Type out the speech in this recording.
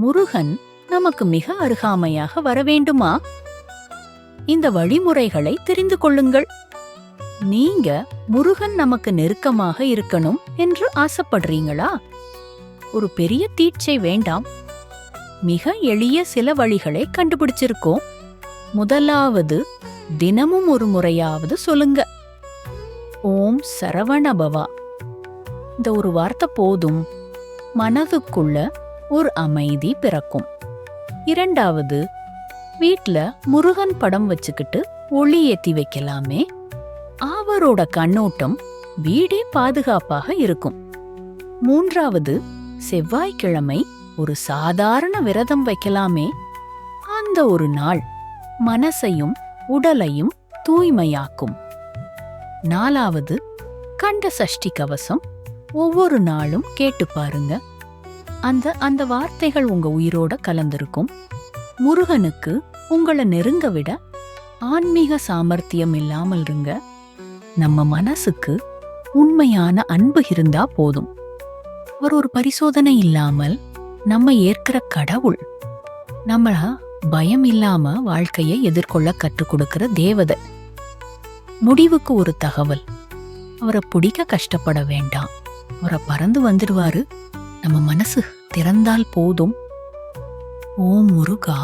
முருகன் நமக்கு மிக அருகாமையாக வர வேண்டுமா? இந்த வழிமுறைகளை தெரிந்து கொள்ளுங்கள். நீங்க முருகன் நமக்கு நெருக்கமாக இருக்கணும் என்று ஆசைப்படுறீங்களா? ஒரு பெரிய தீட்சை வேண்டாம். மிக எளிய சில வழிகளை கண்டுபிடிச்சிருக்கோம். முதலாவது, தினமும் ஒரு முறையாவது சொல்லுங்க. ஓம் சரவணபவா. இந்த ஒரு வார்த்தை போதும். மனதுக்குள்ள ஒரு அமைதி பிறக்கும். இரண்டாவது, வீட்ல முருகன் படம் வச்சுக்கிட்டு ஒளி ஏத்தி வைக்கலாமே. அவரோட கண்ணோட்டம் வீடே பாதுகாப்பாக இருக்கும். மூன்றாவது, செவ்வாய்க்கிழமை ஒரு சாதாரண விரதம் வைக்கலாமே. அந்த ஒரு நாள் மனசையும் உடலையும் தூய்மையாக்கும். நாலாவது, கண்ட சஷ்டி கவசம் ஒவ்வொரு நாளும் கேட்டு பாருங்க. அந்த வார்த்தைகள் உங்க உயிரோட கலந்திருக்கும். முருகனுக்கு உங்களை நெருங்க விட ஆன்மீக சாமர்த்தியம் இல்லாமல் இருங்க. நம்ம மனசுக்கு உண்மையான அன்பு இருந்தா போதும். அவர் ஒரு பரிசோதனை இல்லாமல் நம்ம ஏற்கிற கடவுள். நம்மள பயம் இல்லாம வாழ்க்கையை எதிர்கொள்ள கற்றுக் கொடுக்கிற தேவதை. முடிவுக்கு ஒரு தகவல், அவரை பிடிக்க கஷ்டப்பட வேண்டாம். அவரை பறந்து வந்துடுவாரு. நம்ம மனசு திறந்தால் போதும். ஓம் முருகா.